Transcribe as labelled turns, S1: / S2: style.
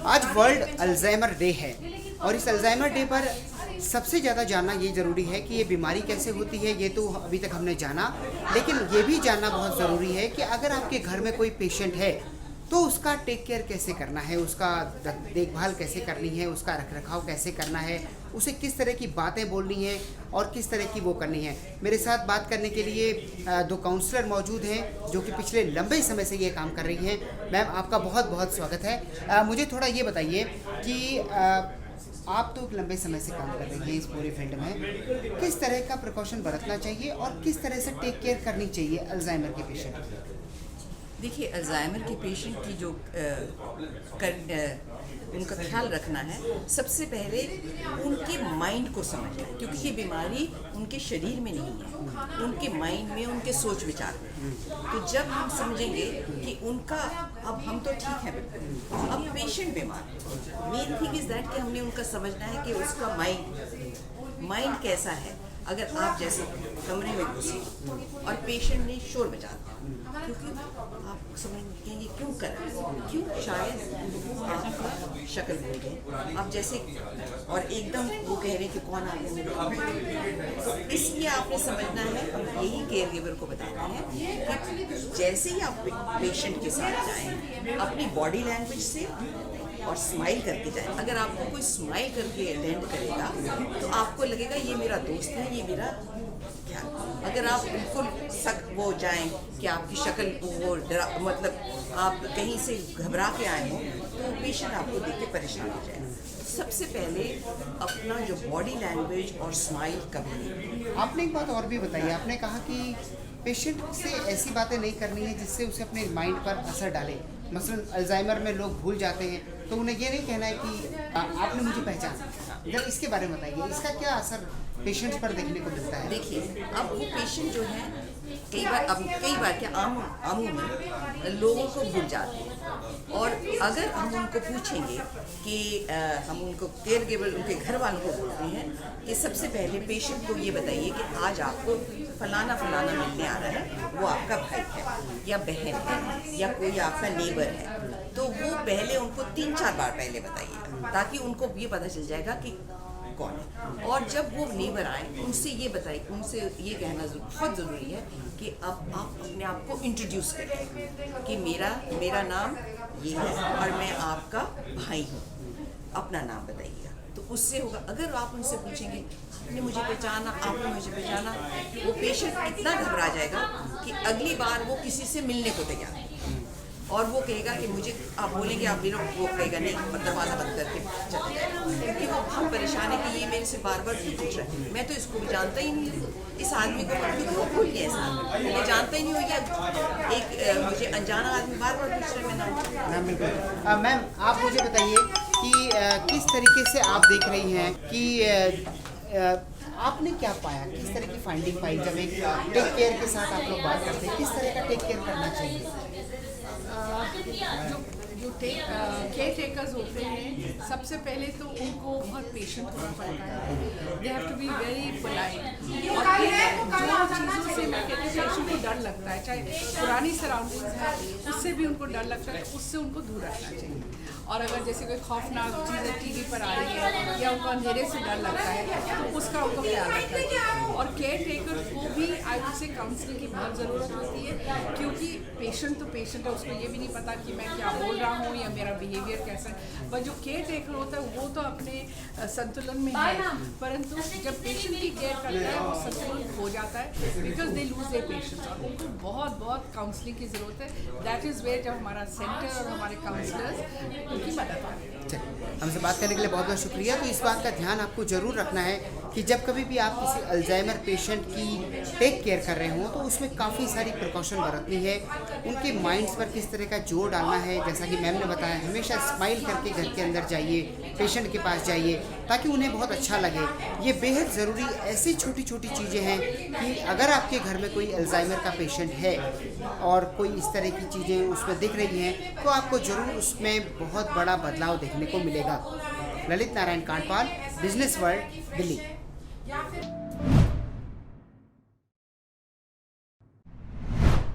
S1: आज world Alzheimer day है और इस अल्जाइमर डे पर सबसे ज़्यादा जानना ये ज़रूरी है कि ये बीमारी कैसे होती है। ये तो अभी तक हमने जाना, लेकिन ये भी जानना बहुत ज़रूरी है कि अगर आपके घर में कोई पेशेंट है तो उसका टेक केयर कैसे करना है, उसका देखभाल कैसे करनी है, उसका रखरखाव कैसे करना है, उसे किस तरह की बातें बोलनी है और किस तरह की वो करनी है। मेरे साथ बात करने के लिए दो काउंसलर मौजूद हैं जो कि पिछले लंबे समय से ये काम कर रही हैं। मैम, आपका बहुत बहुत स्वागत है। मुझे थोड़ा ये बताइए कि आप तो लंबे समय से काम कर रही हैं इस पूरे फील्ड में, किस तरह का प्रिकॉशन बरतना चाहिए और किस तरह से टेक केयर करनी चाहिए अल्जाइमर के पेशेंट की?
S2: देखिए, अल्जाइमर के पेशेंट की जो उनका ख्याल रखना है, सबसे पहले उनके माइंड को समझना है, क्योंकि ये बीमारी उनके शरीर में नहीं है, उनके माइंड में, उनके सोच विचार में। तो जब हम समझेंगे कि उनका अब हम तो ठीक है बिल्कुल, अब पेशेंट बीमार, मेन थिंग इज दैट कि हमने उनका समझना है कि उसका माइंड कैसा है। अगर आप जैसे कमरे में घुसे और पेशेंट ने शोर मचा दिया, क्योंकि आप समझेंगे क्यों कर रहे हैं, क्यों, शायद आपका शक्ल भूल गए आप जैसे, और एकदम वो कह रहे हैं कि कौन आ गया। तो इसलिए आपने समझना है, यही केयर गिवर को बताना है कि जैसे ही आप पेशेंट के साथ जाएं, अपनी बॉडी लैंग्वेज से और स्माइल करके जाए। अगर आपको कोई स्माइल करके अटेंड करेगा तो आपको लगेगा ये मेरा दोस्त है, ये मेरा क्या। अगर आप बिल्कुल वो जाएं कि आपकी शक्ल वो मतलब आप कहीं से घबरा के आए हो, तो पेशेंट आपको देख के परेशान हो जाए। सबसे पहले अपना जो बॉडी लैंग्वेज और स्माइल कभी नहीं।
S1: आपने एक बात और भी बताई, आपने कहा कि पेशेंट से ऐसी बातें नहीं करनी है जिससे उसे अपने माइंड पर असर डाले। मसलन अल्जाइमर में लोग भूल जाते हैं, तो उन्हें ये नहीं कहना है कि आपने मुझे पहचाना। जब इसके बारे में बताइए, इसका क्या असर पेशेंट्स पर देखने को मिलता है?
S2: देखिए, अब वो पेशेंट जो है कई बार क्या आमूमन लोगों को भूल जाते हैं, और अगर हम उनको पूछेंगे कि हम उनको केयर गिवर उनके घर वालों को बोलते हैं कि सबसे पहले पेशेंट को ये बताइए कि आज आपको फलाना मिलने आ रहा है, वो आपका भाई है या बहन है या कोई आपका नेबर है, तो वो पहले उनको 3-4 बार पहले बताइए, ताकि उनको ये पता चल जाएगा कि कौन है। और जब वो नेबर आए, उनसे ये बताइए, उनसे ये कहना बहुत ज़रूरी है कि अब आप अपने आप को इंट्रोड्यूस करें कि मेरा नाम ये है और मैं आपका भाई हूँ, अपना नाम बताइएगा। तो उससे होगा, अगर आप उनसे पूछेंगे आपने मुझे पहचाना, वो पेशेंट इतना घबरा जाएगा कि अगली बार वो किसी से मिलने को तैयार नहीं, और वो कहेगा कि मुझे, आप बोलेंगे आप मेरा, वो कहेगा नहीं, दरवाज़ा बंद करके चले जाएगा, क्योंकि वो बहुत परेशान है कि ये मेरे से बार क्यों पूछ रहा है, मैं तो इसको भी जानता ही नहीं हूँ, इस आदमी को क्यों भूल गया, इस आदमी मैं जानता ही नहीं हूँ, या एक मुझे अनजाना आदमी बार पूछ रहा है मैं नाम।
S1: बिल्कुल। मैम, आप मुझे बताइए कि किस तरीके से आप देख रही हैं कि आपने क्या पाया, किस तरह की फाइंडिंग पाई जब एक टेक केयर के साथ आप लोग बात करते हैं, किस तरह का टेक केयर करना चाहिए?
S3: जो केयर टेकर्स होते हैं, सबसे पहले तो उनको बहुत पेशेंट होना पड़ता है। They have to be very polite, और जो चीज़ों से मैं कहती हूँ पेशेंट को डर लगता है, चाहे पुरानी सराउंडिंग्स है उससे भी उनको डर लगता है, उससे उनको दूर रखना चाहिए। और अगर जैसे कोई खौफनाक चीज़ें टीवी पर आ रही है या उनको अंधेरे से डर लगता है, तो उसका उनको ख्याल रखना चाहिए। और केयर टेकर को भी आई वुड से काउंसलिंग की बहुत ज़रूरत होती है, क्योंकि पेशेंट तो पेशेंट है, उसको ये भी नहीं पता कि मैं क्या बोल रहा हूँ या मेरा बिहेवियर कैसा है। पर जो केयर टेकर होता है वो तो अपने संतुलन में है, परंतु जब पेशेंट की केयर करता है वो संतुलन खो जाता है, because they lose their patience, और उनको बहुत काउंसलिंग की ज़रूरत है। दैट इज़ वेयर जब हमारा सेंटर और हमारे काउंसलर्स उनकी मदद आती है।
S1: हमसे बात करने के लिए बहुत बहुत शुक्रिया। तो इस बात का ध्यान आपको ज़रूर रखना है कि जब कभी भी आप किसी अल्जाइमर पेशेंट की टेक केयर कर रहे हों तो उसमें काफ़ी सारी प्रिकॉशन बरतनी है, उनके माइंड्स पर किस तरह का जोर डालना है। जैसा कि मैम ने बताया, हमेशा स्माइल करके घर के अंदर जाइए, पेशेंट के पास जाइए, ताकि उन्हें बहुत अच्छा लगे। ये बेहद ज़रूरी ऐसी छोटी छोटी चीज़ें हैं कि अगर आपके घर में कोई अल्जाइमर का पेशेंट है और कोई इस तरह की चीज़ें उसमें दिख रही हैं, तो आपको ज़रूर उसमें बहुत बड़ा बदलाव देखने को मिलेगा। Lalit Narayan Kandpal, business world, Delhi.